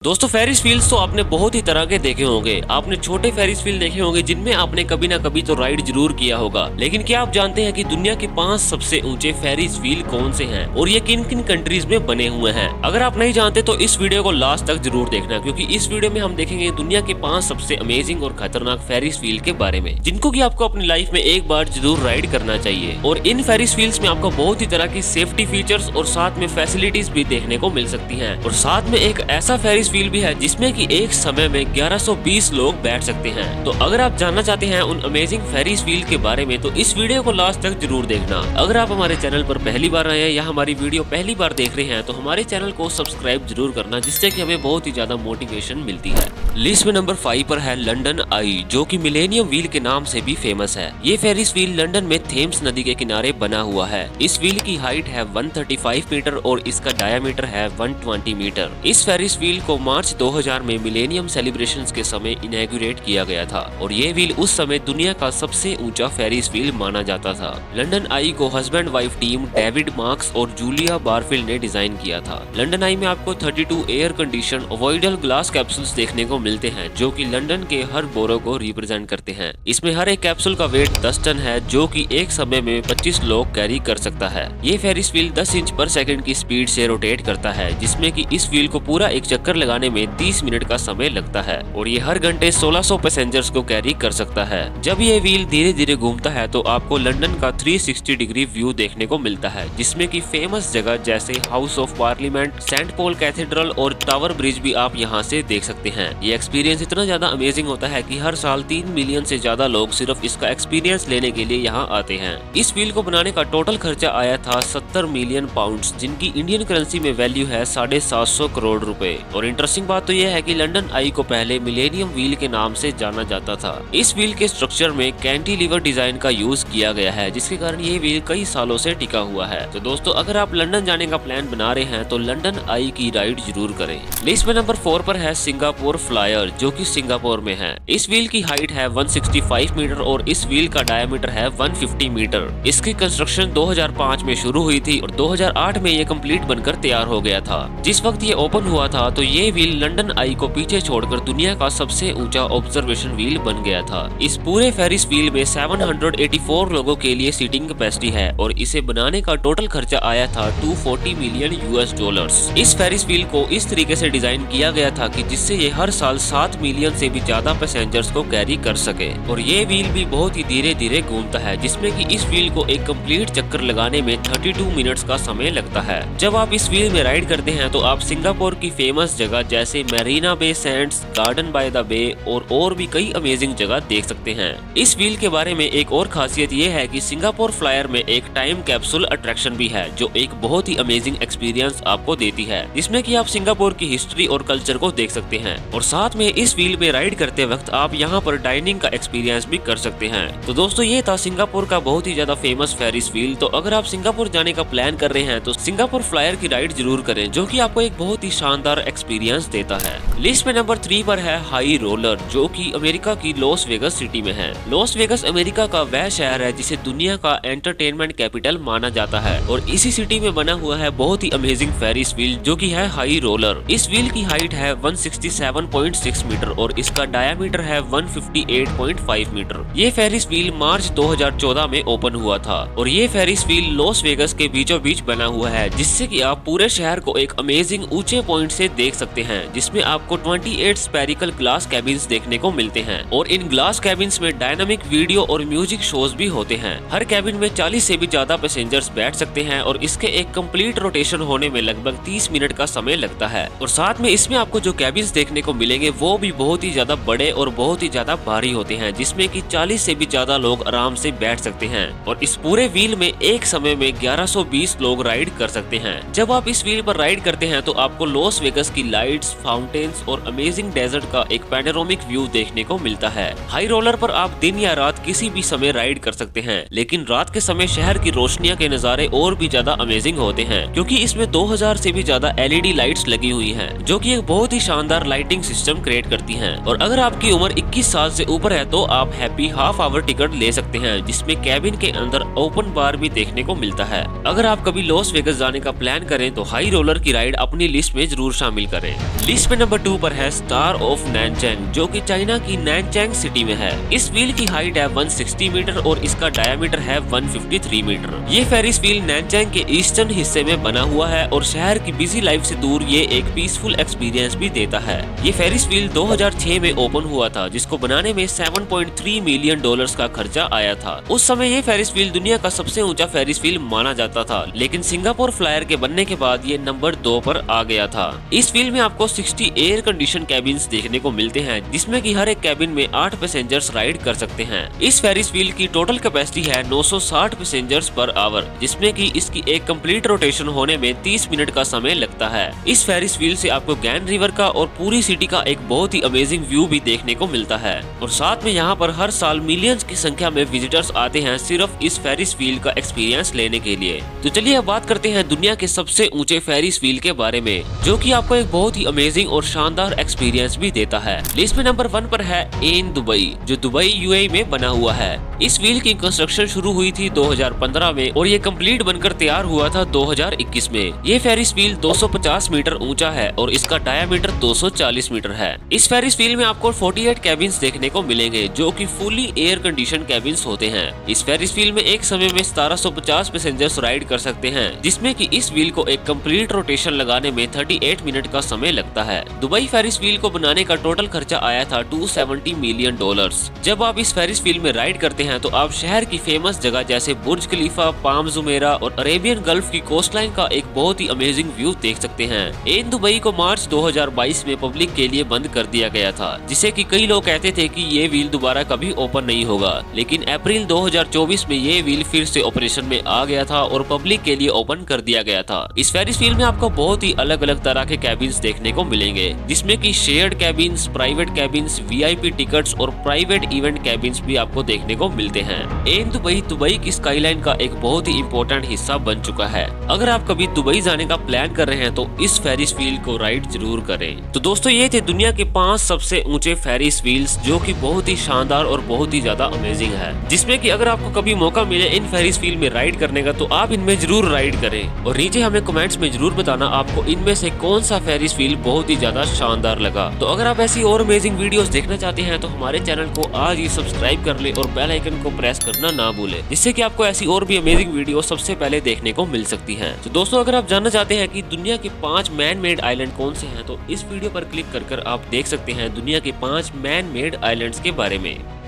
दोस्तों Ferris wheels तो आपने बहुत ही तरह के देखे होंगे। आपने छोटे फेरिस व्हील देखे होंगे जिनमें आपने कभी ना कभी तो राइड जरूर किया होगा। लेकिन क्या आप जानते हैं कि दुनिया के 5 सबसे ऊंचे फेरिस व्हील कौन से हैं और ये किन किन कंट्रीज में बने हुए हैं? अगर आप नहीं जानते तो इस वीडियो को लास्ट तक जरूर देखना, क्योंकि इस वीडियो में हम देखेंगे दुनिया के 5 सबसे अमेजिंग और खतरनाक फेरिस व्हील के बारे में, जिनको की आपको अपनी लाइफ में एक बार जरूर राइड करना चाहिए। और इन फेरिस व्हील्स में आपको बहुत ही तरह की सेफ्टी फीचर्स और साथ में फैसिलिटीज भी देखने को मिल सकती है। और साथ में एक ऐसा फेरिस व्हील भी है जिसमें कि एक समय में 1120 लोग बैठ सकते हैं। तो अगर आप जानना चाहते हैं उन अमेजिंग फेरिस व्हील के बारे में तो इस वीडियो को लास्ट तक जरूर देखना। अगर आप हमारे चैनल पर पहली बार आए हैं या हमारी वीडियो पहली बार देख रहे हैं तो हमारे चैनल को सब्सक्राइब जरूर करना, जिससे कि हमें बहुत ही ज्यादा मोटिवेशन मिलती है। लिस्ट में नंबर 5 पर है लंदन आई, जो कि मिलेनियम व्हील के नाम से भी फेमस है। ये फेरिस व्हील लंदन में थेम्स नदी के किनारे बना हुआ है। इस व्हील की हाइट है 135 मीटर और इसका डायमीटर है 120 मीटर। इस फेरिस व्हील को मार्च 2000 में मिलेनियम सेलिब्रेशंस के समय इनॉग्रेट किया गया था और ये व्हील उस समय दुनिया का सबसे ऊंचा फेरिस व्हील माना जाता था। लंदन आई को husband wife team David marks और जूलिया बारफील्ड ने डिजाइन किया था। लंदन आई में आपको 32 एयर कंडीशन ओवॉइडल ग्लास कैप्सूल्स देखने को मिलते हैं, जो कि लंदन के हर बोरो को रिप्रेजेंट करते हैं। इसमें हर एक कैप्सूल का वेट 10 टन है, जो कि एक समय में 25 लोग कैरी कर सकता है। ये फेरिस व्हील 10 इंच पर सेकंड की स्पीड से रोटेट करता है, जिसमें कि इस व्हील को पूरा एक चक्कर लगाने में 30 मिनट का समय लगता है और ये हर घंटे 1600 पैसेंजर्स को कैरी कर सकता है। जब ये व्हील धीरे धीरे घूमता है तो आपको लंदन का 360 डिग्री व्यू देखने को मिलता है, जिसमें कि फेमस जगह जैसे House of Parliament, Saint Paul Cathedral और टावर ब्रिज भी आप यहाँ से देख सकते हैं। ये एक्सपीरियंस इतना ज्यादा अमेजिंग होता है कि हर साल 3 मिलियन से ज्यादा लोग सिर्फ इसका एक्सपीरियंस लेने के लिए यहाँ आते हैं। इस व्हील को बनाने का टोटल खर्चा आया था 70 मिलियन पाउंड्स, जिनकी इंडियन करेंसी में वैल्यू है 750 करोड़ रुपए। और इंटरेस्टिंग बात तो यह है कि लंदन आई को पहले मिलेनियम व्हील के नाम से जाना जाता था। इस व्हील के स्ट्रक्चर में कैंटिलीवर डिजाइन का यूज किया गया है, जिसके कारण ये व्हील कई सालों से टिका हुआ है। तो दोस्तों अगर आप लंदन जाने का प्लान बना रहे हैं तो लंदन आई की राइड जरूर करें। लिस्ट में नंबर 4 पर है सिंगापुर फ्लायर, जो कि सिंगापुर में है। इस व्हील की हाइट है 165 मीटर और इस व्हील का डायमीटर है 150 मीटर। इसकी कंस्ट्रक्शन 2005 में शुरू हुई थी और 2008 में ये कंप्लीट बनकर तैयार हो गया था। जिस वक्त ये ओपन हुआ था तो ये व्हील लंदन आई को पीछे छोड़कर दुनिया का सबसे ऊंचा ऑब्जर्वेशन व्हील बन गया था। इस पूरे फेरिस व्हील में 784 लोगों के लिए सीटिंग कैपेसिटी है और इसे बनाने का टोटल खर्चा आया था 240 मिलियन यूएस डॉलर्स। इस फेरिस व्हील को इस तरीके से डिजाइन किया गया था कि जिससे ये हर साल 7 मिलियन से भी ज्यादा पैसेंजर्स को कैरी कर सके। और ये व्हील भी बहुत ही धीरे धीरे घूमता है, जिसमें कि इस व्हील को एक कंप्लीट चक्कर लगाने में 32 मिनट्स का समय लगता है। जब आप इस व्हील में राइड करते हैं तो आप सिंगापुर की फेमस जगह जैसे Marina Bay Sands, Garden by the Bay और भी कई अमेजिंग जगह देख सकते हैं। इस व्हील के बारे में एक और खासियत ये है कि सिंगापुर फ्लायर में एक टाइम कैप्सूल अट्रैक्शन भी है, जो एक बहुत ही अमेजिंग एक्सपीरियंस आपको देती है, जिसमें कि आप सिंगापुर की हिस्ट्री और कल्चर को देख सकते हैं। और साथ में इस व्हील में राइड करते वक्त आप यहाँ पर डाइनिंग का एक्सपीरियंस भी कर सकते हैं। तो दोस्तों ये था सिंगापुर का बहुत ही ज्यादा फेमस फेरिस व्हील। तो अगर आप सिंगापुर जाने का प्लान कर रहे हैं तो सिंगापुर फ्लायर की राइड जरूर करें, जो कि आपको एक बहुत ही शानदार एक्सपीरियंस देता है। लिस्ट में नंबर 3 पर है हाई रोलर, जो कि अमेरिका की लॉस वेगस सिटी में है। लॉस वेगस अमेरिका का वह शहर है जिसे दुनिया का एंटरटेनमेंट कैपिटल माना जाता है और इसी सिटी में बना हुआ है बहुत ही अमेजिंग फेरिस व्हील, जो कि है हाई रोलर। इस व्हील की हाइट है 167.6 मीटर और इसका डायमीटर है 158.5 मीटर। ये फेरिस व्हील मार्च 2014 में ओपन हुआ था और ये फेरिस व्हील लॉस वेगस के बीचों बीच बना हुआ है, जिससे कि आप पूरे शहर को एक अमेजिंग ऊंचे पॉइंट से देख सकते हैं, जिसमें आपको 28 स्पेरिकल ग्लास कैबिन्स देखने को मिलते हैं और इन ग्लास कैबिन्स में डायनामिक वीडियो और म्यूजिक शोज भी होते हैं। हर कैबिन में 40 से भी ज्यादा पैसेंजर्स बैठ सकते हैं और इसके एक कंप्लीट रोटेशन होने में लगभग 30 मिनट का समय लगता है। और साथ में इसमें आपको जो कैबिन्स देखने को मिलेंगे वो भी बहुत ही ज्यादा बड़े और बहुत ही ज्यादा भारी होते हैं, जिसमें कि 40 से भी ज्यादा लोग आराम से बैठ सकते हैं। और इस पूरे व्हील में एक समय में 1120 लोग राइड कर सकते हैं। जब आप इस व्हील पर राइड करते हैं तो आपको लॉस वेगस की लाइट्स, फाउंटेन्स और अमेजिंग डेजर्ट का एक पैनोरामिक व्यू देखने को मिलता है। हाई रोलर पर आप दिन या रात किसी भी समय राइड कर सकते हैं, लेकिन रात के समय शहर की रोशनियां के नजारे और भी ज्यादा अमेजिंग होते हैं, क्योंकि इसमें 2000 से भी ज्यादा LED लाइट्स लगी हुई हैं, जो कि एक बहुत ही शानदार लाइटिंग सिस्टम क्रिएट करती हैं। और अगर आपकी उम्र 21 साल से ऊपर है तो आप हैप्पी हाफ आवर टिकट ले सकते हैं, जिसमें कैबिन के अंदर ओपन बार भी देखने को मिलता है। अगर आप कभी लॉस वेगस जाने का प्लान करें तो हाई रोलर की राइड अपनी लिस्ट में जरूर शामिल करें। करें। लिस्ट में नंबर 2 पर है स्टार ऑफ नैनचैंग, जो कि चाइना की नैनचैंग सिटी में है। इस व्हील की हाइट है 160 मीटर और इसका डायमीटर है 153 मीटर। ये फेरिस व्हील नैनचैंग के ईस्टर्न हिस्से में बना हुआ है और शहर की बिजी लाइफ से दूर ये एक पीसफुल एक्सपीरियंस भी देता है। ये फेरिस व्हील 2006 में ओपन हुआ था, जिसको बनाने में 7.3 मिलियन डॉलर्स का खर्चा आया था। उस समय ये फेरिस व्हील दुनिया का सबसे ऊंचा फेरिस व्हील माना जाता था, लेकिन सिंगापुर फ्लायर के बनने के बाद ये नंबर 2 पर आ गया था। इस व्हील में आपको 60 एयर कंडीशन कैबिन्स देखने को मिलते हैं, जिसमें कि हर एक कैबिन में 8 पैसेंजर्स राइड कर सकते हैं। इस फेरिस व्हील की टोटल कैपेसिटी है 960 पैसेंजर्स पर आवर, जिसमें कि इसकी एक कंप्लीट रोटेशन होने में 30 मिनट का समय लगता है। इस फेरिस व्हील से आपको गैन रिवर का और पूरी सिटी का एक बहुत ही अमेजिंग व्यू भी देखने को मिलता है और साथ में यहाँ पर हर साल मिलियंस की संख्या में विजिटर्स आते हैं सिर्फ इस फेरिस व्हील का एक्सपीरियंस लेने के लिए। तो चलिए अब बात करते हैं दुनिया के सबसे ऊंचे फेरिस व्हील के बारे में, जो कि आपको एक बहुत ही अमेजिंग और शानदार एक्सपीरियंस भी देता है। लिस्ट में नंबर 1 पर है एन दुबई, जो दुबई यूएई में बना हुआ है। इस व्हील की कंस्ट्रक्शन शुरू हुई थी 2015 में और ये कंप्लीट बनकर तैयार हुआ था 2021 में। ये फेरिस व्हील 250 मीटर ऊंचा है और इसका डायामीटर 240 मीटर है। इस फेरिस व्हील में आपको 48 कैबिन्स देखने को मिलेंगे, जो कि फुली एयर कंडीशन कैबिन्स होते हैं। इस फेरिस व्हील में एक समय में 1750 पैसेंजर्स राइड कर सकते हैं, जिसमें कि इस व्हील को एक कंप्लीट रोटेशन लगाने में 38 मिनट का समय लगता है। दुबई फेरिस व्हील को बनाने का टोटल खर्चा आया था 270 मिलियन डॉलर्स। जब आप इस फेरिस व्हील में राइड करते हैं तो आप शहर की फेमस जगह जैसे बुर्ज खलीफा, पाम जुमेरा और अरेबियन गल्फ की कोस्टलाइन का एक बहुत ही अमेजिंग व्यू देख सकते हैं। एन दुबई को मार्च 2022 में पब्लिक के लिए बंद कर दिया गया था, जिसे कि कई लोग कहते थे कि ये व्हील दोबारा कभी ओपन नहीं होगा, लेकिन अप्रैल 2024 में ये व्हील फिर से ऑपरेशन में आ गया था और पब्लिक के लिए ओपन कर दिया गया था। इस फेरिस व्हील में आपको बहुत ही अलग अलग तरह के कैबिन्स देखने को मिलेंगे, जिसमें कि shared cabins, private cabins, VIP tickets और प्राइवेट इवेंट कैबिन्स भी आपको देखने को मिलते हैं। एन दुबई दुबई की स्काईलाइन का एक बहुत ही इम्पोर्टेंट हिस्सा बन चुका है। अगर आप कभी दुबई जाने का प्लान कर रहे हैं तो इस फेरिस व्हील को राइड जरूर करें। तो दोस्तों ये थे दुनिया के 5 सबसे ऊंचे फेरिस व्हील्स, जो कि बहुत ही शानदार और बहुत ही ज्यादा अमेजिंग है, जिसमें कि अगर आपको कभी मौका मिले इन फेरिस व्हील में राइड करने का तो आप इनमें जरूर राइड करें और नीचे हमें कमेंट्स में जरूर बताना आपको इनमें से कौन सा फेरिस व्हील बहुत ही ज्यादा शानदार लगा। तो अगर आप ऐसी और अमेजिंग वीडियोस देखना चाहते हैं तो हमारे चैनल को आज ही सब्सक्राइब कर ले और बेल आइकन को प्रेस करना ना भूले, जिससे कि आपको ऐसी और भी अमेजिंग वीडियो सबसे पहले देखने को मिल सकती है। तो दोस्तों अगर आप जानना चाहते हैं कि दुनिया के 5 मैन मेड आइलैंड कौन से हैं तो इस वीडियो पर क्लिक कर आप देख सकते हैं दुनिया के 5 मैन मेड आइलैंड्स के बारे में।